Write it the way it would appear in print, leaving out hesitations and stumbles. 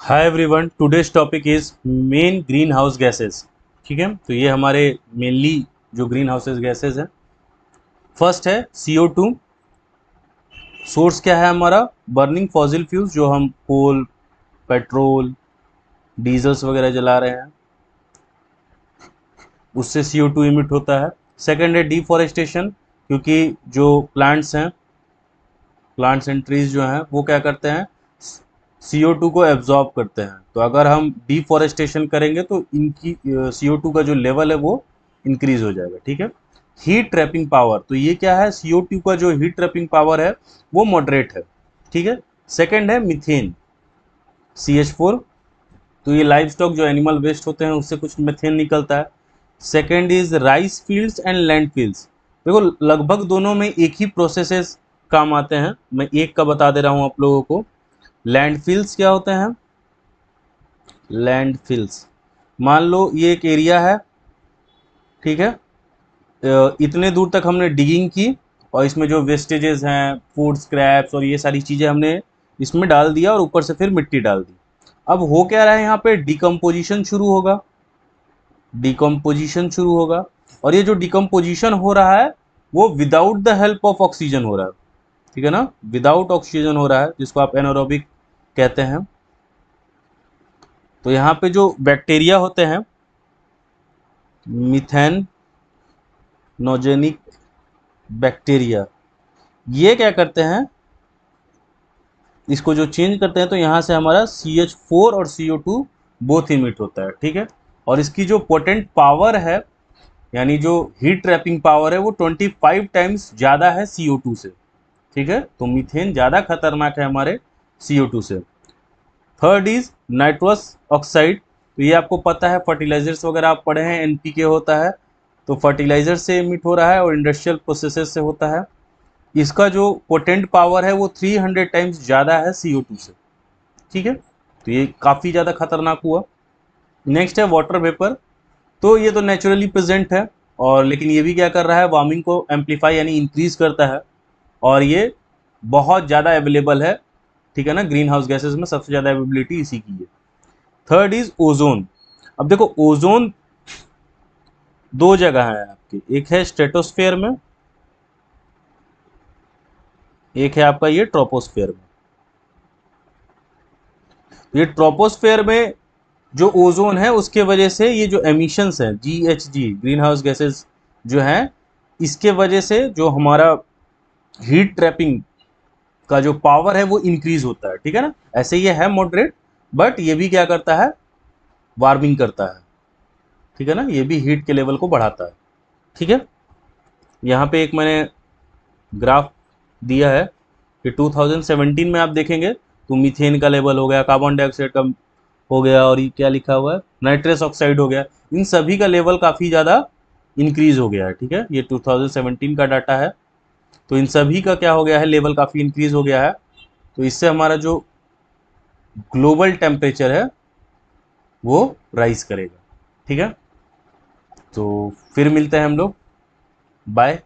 Hi everyone, today's topic is main green house gases. ठीक है, तो ये हमारे मेनली जो ग्रीन हाउसेस गैसेस हैं, फर्स्ट है CO2। सोर्स क्या है हमारा? बर्निंग फॉसिल फ्यूल्स, जो हम कोल, पेट्रोल, डीजल्स वगैरह जला रहे हैं, उससे CO2 इमिट होता है। सेकेंड है डिफॉरेस्टेशन, क्योंकि जो प्लांट्स एंड ट्रीज जो हैं वो क्या करते हैं, CO2 को एब्जॉर्ब करते हैं। तो अगर हम डिफॉरेस्टेशन करेंगे तो इनकी CO2 का जो लेवल है वो इंक्रीज हो जाएगा। ठीक है। हीट ट्रैपिंग पावर, तो ये क्या है, CO2 का जो हीट ट्रैपिंग पावर है वो मॉडरेट है। ठीक है। सेकेंड है मीथेन, CH4। तो ये लाइव स्टॉक जो एनिमल वेस्ट होते हैं उससे कुछ मीथेन निकलता है। Second is rice fields and land fields. देखो, लगभग दोनों में एक ही प्रोसेसेस काम आते हैं। मैं एक का बता दे रहा हूँ आप लोगों को। लैंडफिल्स क्या होते हैं? लैंडफिल्स, मान लो ये एक एरिया है। ठीक है। इतने दूर तक हमने डिगिंग की और इसमें जो वेस्टेजेस हैं, फूड स्क्रैप्स और ये सारी चीज़ें हमने इसमें डाल दिया और ऊपर से फिर मिट्टी डाल दी। अब हो क्या रहा है, यहाँ पे डिकम्पोजिशन शुरू होगा। डिकम्पोजिशन शुरू होगा, और ये जो डिकम्पोजिशन हो रहा है वो without the help of oxygen हो रहा है। ठीक है ना, विदाउट ऑक्सीजन हो रहा है, जिसको आप एनारोबिक कहते हैं। तो यहाँ पे जो बैक्टीरिया होते हैं, मिथेन नोजेनिक बैक्टीरिया, ये क्या करते हैं, इसको जो चेंज करते हैं तो यहाँ से हमारा CH4 और CO2 बोथ इमिट होता है। ठीक है। और इसकी जो पोटेंट पावर है, यानी जो हीट ट्रैपिंग पावर है, वो 25 टाइम्स ज़्यादा है CO2 से। ठीक है। तो मीथेन ज़्यादा खतरनाक है हमारे CO2 से। Third is nitrous oxide. तो ये आपको पता है, फर्टिलाइजर्स वगैरह आप पढ़े हैं, NPK होता है। तो फर्टिलाइजर से इमिट हो रहा है और इंडस्ट्रियल प्रोसेसेस से होता है। इसका जो पोटेंट पावर है वो 300 टाइम्स ज़्यादा है CO2 से। ठीक है। तो ये काफ़ी ज़्यादा खतरनाक हुआ। नेक्स्ट है वाटर वेपर। तो ये तो नेचुरली प्रेजेंट है, और लेकिन ये भी क्या कर रहा है, वार्मिंग को एम्पलीफाई यानी इंक्रीज करता है, और ये बहुत ज़्यादा अवेलेबल है। ठीक है ना, ग्रीन हाउस गैसेज में सबसे ज़्यादा अवेलेबिलिटी इसी की है। Third is ozone. अब देखो, ओजोन दो जगह है आपके, एक है स्ट्रेटोस्फेयर में, एक है आपका ये ट्रोपोस्फेयर में। ये ट्रोपोस्फेयर में जो ओजोन है उसके वजह से ये जो एमिशंस हैं, GHG, ग्रीन हाउस गैसेज जो हैं, इसके वजह से जो हमारा हीट ट्रैपिंग का जो पावर है वो इंक्रीज होता है। ठीक है ना, ऐसे ये है मॉडरेट, बट ये भी क्या करता है, वार्मिंग करता है। ठीक है ना, ये भी हीट के लेवल को बढ़ाता है। ठीक है। यहाँ पे एक मैंने ग्राफ दिया है कि 2017 में आप देखेंगे तो मीथेन का लेवल हो गया, कार्बन डाइऑक्साइड का हो गया, और ये क्या लिखा हुआ है, नाइट्रस ऑक्साइड हो गया। इन सभी का लेवल काफ़ी ज़्यादा इंक्रीज हो गया है। ठीक है, ये 2017 का डाटा है। तो इन सभी का क्या हो गया है, लेवल काफ़ी इंक्रीज हो गया है। तो इससे हमारा जो ग्लोबल टेम्परेचर है वो राइज करेगा। ठीक है। तो फिर मिलते हैं हम लोग। बाय।